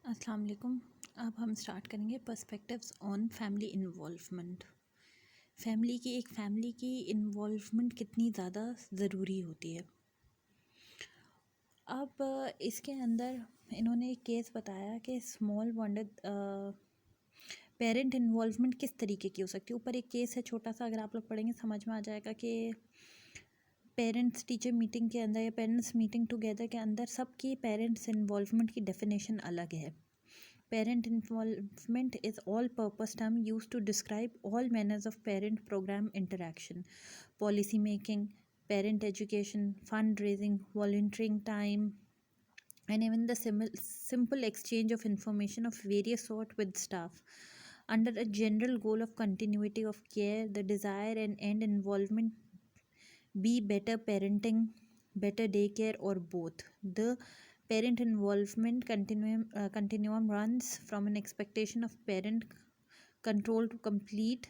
अस्सलाम वालेकुम। अब हम स्टार्ट करेंगे perspectives on family involvement. Family की इन्वॉल्वमेंट कितनी ज़्यादा ज़रूरी होती है। अब इसके अंदर इन्होंने एक केस बताया कि स्मॉल बॉन्डेड पेरेंट इन्वॉल्वमेंट किस तरीके की हो सकती है। ऊपर एक केस है छोटा सा, अगर आप लोग पढ़ेंगे समझ में आ जाएगा कि पेरेंट्स टीचर मीटिंग के अंदर या पेरेंट्स मीटिंग टुगेदर के अंदर सबकी पेरेंट्स इन्वॉल्वमेंट की डेफिनेशन अलग है। Parent involvement is all-purpose term used to describe all manners of parent-program interaction, policy making, parent education, fundraising, volunteering time, and even the simple exchange of information of various sort with staff. Under a general goal of continuity of care, the desire and end involvement be better parenting, better daycare, or both. The parent involvement continuum runs from an expectation of parent control to complete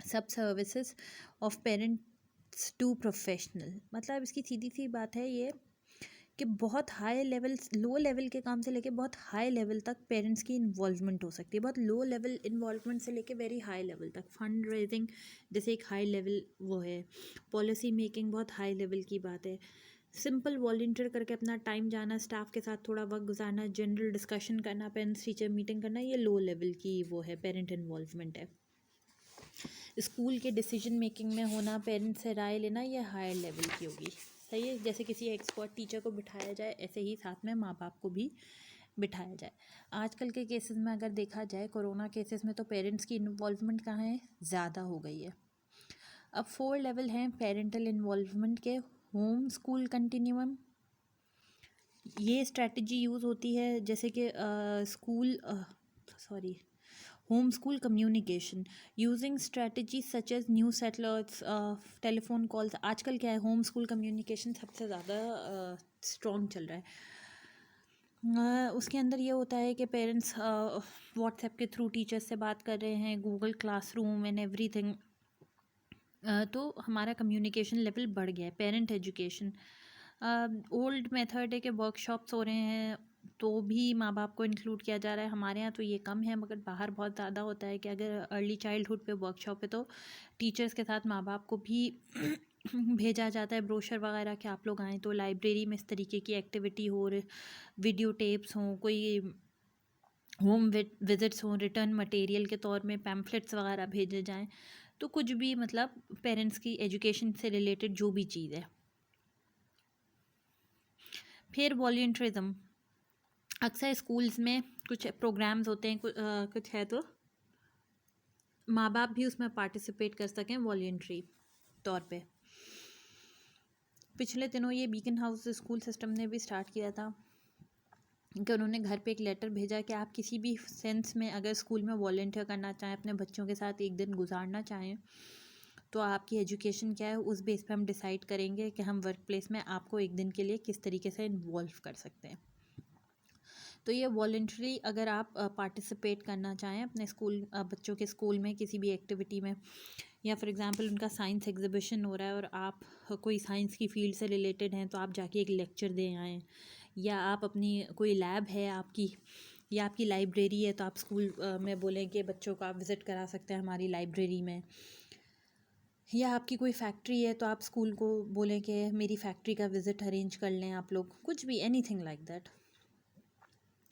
sub-services of parents to professional. मतलब इसकी सीधी सी बात है ये कि बहुत high level, low level के काम से लेके बहुत हाई लेवल तक पेरेंट्स की इन्वॉल्वमेंट हो सकती है। बहुत लो लेवल इन्वॉल्वमेंट से लेके वेरी हाई लेवल तक। फंड रेजिंग जैसे एक हाई लेवल वो है, पॉलिसी मेकिंग बहुत हाई लेवल की बात है। सिंपल वॉल्टियर करके अपना टाइम जाना, स्टाफ के साथ थोड़ा वक्त गुजारना, जनरल डिस्कशन करना, पेरेंट्स टीचर मीटिंग करना, ये लो लेवल की वो है, पेरेंट इन्वॉल्वमेंट है। स्कूल के डिसीजन मेकिंग में होना, पेरेंट्स से राय लेना, ये हायर लेवल की होगी। सही है। जैसे किसी एक्सपर्ट टीचर को बिठाया जाए, ऐसे ही साथ में माँ बाप को भी बिठाया जाए। आजकल के केसेस में अगर देखा जाए, कोरोना केसेस में तो पेरेंट्स की इन्वॉल्वमेंट कहाँ है, ज़्यादा हो गई है। अब 4 लेवल हैं पेरेंटल इन्वॉल्वमेंट के। होम स्कूल कंटिन्यूम, ये स्ट्रैटेजी यूज़ होती है जैसे कि home school communication using strategy such as newsletters, telephone calls. आजकल क्या है, होम स्कूल कम्युनिकेशन सबसे ज़्यादा स्ट्रॉन्ग चल रहा है। उसके अंदर ये होता है कि पेरेंट्स व्हाट्सएप के थ्रू टीचर्स से बात कर रहे हैं, गूगल क्लासरूम एंड एवरीथिंग। तो हमारा कम्युनिकेशन लेवल बढ़ गया है। पेरेंट एजुकेशन, ओल्ड मेथड है कि वर्कशॉप्स हो रहे हैं तो भी माँ बाप को इंक्लूड किया जा रहा है। हमारे यहाँ तो ये कम है, मगर बाहर बहुत ज़्यादा होता है कि अगर अर्ली चाइल्डहुड पे वर्कशॉप है तो टीचर्स के साथ माँ बाप को भी भेजा जाता है ब्रोशर वगैरह कि आप लोग आएँ। तो लाइब्रेरी में इस तरीके की एक्टिविटी हो, वीडियो टेप्स हों, कोई होम विजिट्स हों, रिटर्न मटेरियल के तौर में पैम्फलेट्स वगैरह भेजे जाएँ। तो कुछ भी मतलब पेरेंट्स की एजुकेशन से रिलेटेड जो भी चीज़ है। फिर वॉलंटियरिज्म, अक्सर स्कूल्स में कुछ प्रोग्राम्स होते हैं, कुछ है तो माँ बाप भी उसमें पार्टिसिपेट कर सकें वॉलंटरी तौर पे। पिछले दिनों ये बीकन हाउस स्कूल सिस्टम ने भी स्टार्ट किया था कि उन्होंने घर पे एक लेटर भेजा कि आप किसी भी सेंस में अगर स्कूल में वॉलंटियर करना चाहें, अपने बच्चों के साथ एक दिन गुजारना चाहें, तो आपकी एजुकेशन क्या है उस बेस पे हम डिसाइड करेंगे कि हम वर्क प्लेस में आपको एक दिन के लिए किस तरीके से इन्वॉल्व कर सकते हैं। तो ये वॉलंटरी अगर आप पार्टिसिपेट करना चाहें अपने स्कूल, बच्चों के स्कूल में किसी भी एक्टिविटी में, या फॉर एग्जांपल उनका साइंस एग्जीबिशन हो रहा है और आप कोई साइंस की फील्ड से रिलेटेड हैं तो आप जाके एक लेक्चर दे आएँ, या आप अपनी कोई लैब है आपकी या आपकी लाइब्रेरी है तो आप स्कूल में बोलें कि बच्चों को आप विज़िट करा सकते हैं हमारी लाइब्रेरी में, या आपकी कोई फैक्ट्री है तो आप स्कूल को बोलें कि मेरी फैक्ट्री का विज़िट अरेंज कर लें आप लोग, कुछ भी, एनीथिंग लाइक दैट।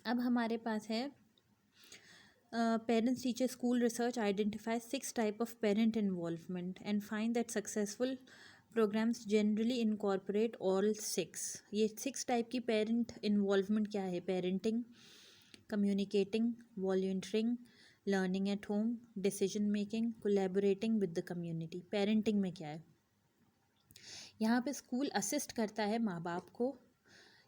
अब हमारे पास है parents teacher school research identifies 6 type of parent involvement and find that successful programs generally incorporate all 6। ये 6 टाइप की पेरेंट इन्वॉल्वमेंट क्या है? Parenting, communicating, volunteering, learning at home, decision making, collaborating with the community. Parenting में क्या है? यहाँ पे school assist करता है माँ बाप को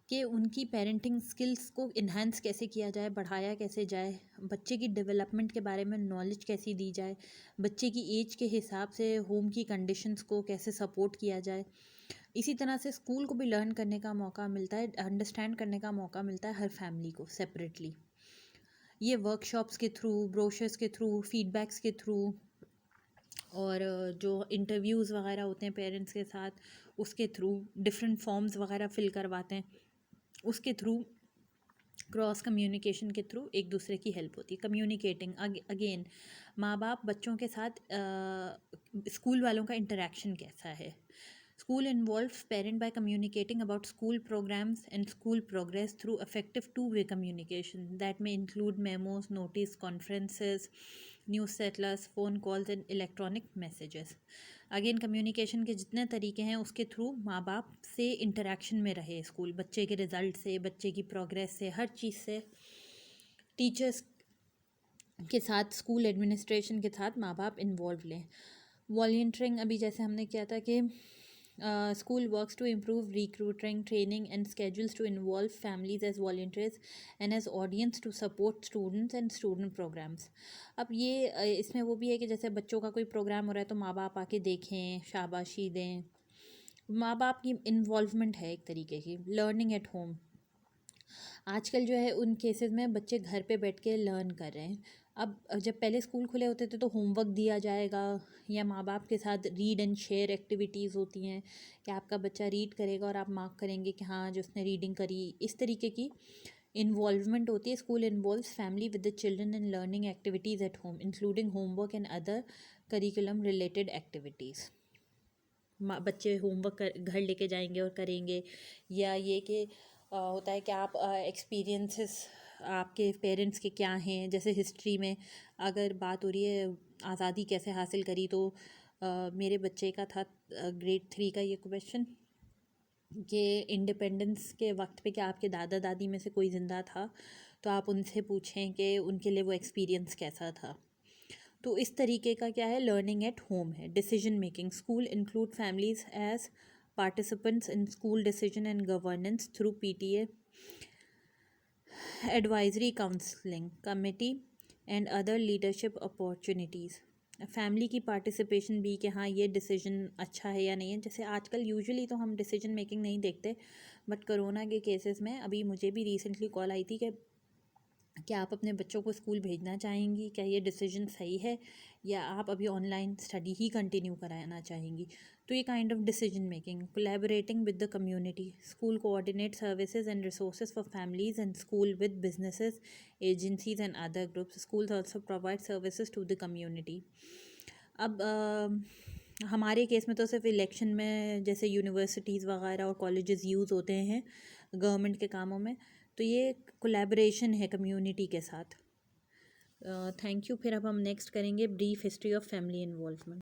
कि उनकी पेरेंटिंग स्किल्स को इन्हांस कैसे किया जाए, बढ़ाया कैसे जाए, बच्चे की डेवलपमेंट के बारे में नॉलेज कैसी दी जाए, बच्चे की एज के हिसाब से होम की कंडीशंस को कैसे सपोर्ट किया जाए। इसी तरह से स्कूल को भी लर्न करने का मौका मिलता है, अंडरस्टैंड करने का मौका मिलता है हर फैमिली को सेपरेटली। ये वर्कशॉप्स के थ्रू, ब्रोशर्स के थ्रू, फीडबैक्स के थ्रू, और जो इंटरव्यूज़ वगैरह होते हैं पेरेंट्स के साथ, उसके थ्रू डिफरेंट फॉर्म्स वगैरह फिल करवाते हैं, उसके थ्रू क्रॉस कम्युनिकेशन के थ्रू एक दूसरे की हेल्प होती है। कम्युनिकेटिंग अगेन, माँ बाप बच्चों के साथ स्कूल वालों का इंटरेक्शन कैसा है। School involves parent by communicating about school programmes and school progress through effective two-way communication that में include memos, notice, conferences, newsletters, phone calls and electronic messages. Again communication के जितने तरीके हैं उसके थ्रू माँ बाप से इंटरेक्शन में रहे स्कूल, बच्चे के रिज़ल्ट से, बच्चे की प्रोग्रेस से, हर चीज़ से, टीचर्स के साथ, स्कूल एडमिनिस्ट्रेशन के साथ माँ बाप इन्वॉल्व लें। वॉलंटियरिंग अभी जैसे हमने किया था कि school works to improve recruiting, training and schedules to involve families as volunteers and as audience to support students and student programs. अब ये इसमें वो भी है कि जैसे बच्चों का कोई प्रोग्राम हो रहा है तो माँ बाप आके देखें, शाबाशी दें। माँ बाप की इन्वॉल्वमेंट है एक तरीके की। लर्निंग एट होम, आजकल जो है उन केसेस में बच्चे घर पे बैठ के लर्न कर रहे हैं। अब जब पहले स्कूल खुले होते थे तो होमवर्क दिया जाएगा या माँ बाप के साथ रीड एंड शेयर एक्टिविटीज़ होती हैं कि आपका बच्चा रीड करेगा और आप मार्क करेंगे कि हाँ जो उसने रीडिंग करी, इस तरीके की इन्वॉल्वमेंट होती है। School involves family with the children in learning activities at home including homework and other curriculum related activities. बच्चे होमवर्क घर लेके जाएंगे और करेंगे, या ये कि होता है कि आप एक्सपीरियंसेस आपके पेरेंट्स के क्या हैं। जैसे हिस्ट्री में अगर बात हो रही है आज़ादी कैसे हासिल करी, तो मेरे बच्चे का था ग्रेड 3 का ये क्वेश्चन कि इंडिपेंडेंस के वक्त पे क्या आपके दादा दादी में से कोई ज़िंदा था, तो आप उनसे पूछें कि उनके लिए वो एक्सपीरियंस कैसा था। तो इस तरीके का क्या है, लर्निंग एट होम है। Decision making, school include families as participants in school decision and governance through PTA, advisory counselling committee and other leadership opportunities. Family की पार्टिसिपेशन भी कि हाँ ये डिसीजन अच्छा है या नहीं है। जैसे आजकल यूजुअली तो हम डिसीजन मेकिंग नहीं देखते, बट कोरोना के केसेस में अभी मुझे भी रिसेंटली कॉल आई थी कि क्या आप अपने बच्चों को स्कूल भेजना चाहेंगी, क्या ये डिसीजन सही है, या आप अभी ऑनलाइन स्टडी ही कंटिन्यू कराना चाहेंगी। तो ये kind of decision making. Collaborating with the community, school coordinate services and resources for families and school with businesses, agencies and other groups. Schools also provide services to the community. अब हमारे case में तो सिर्फ election में जैसे universities वगैरह और colleges use होते हैं गवर्नमेंट के कामों में, तो ये कोलैबोरेशन है कम्युनिटी के साथ। Thank you. फिर अब हम नेक्स्ट करेंगे brief history of family involvement.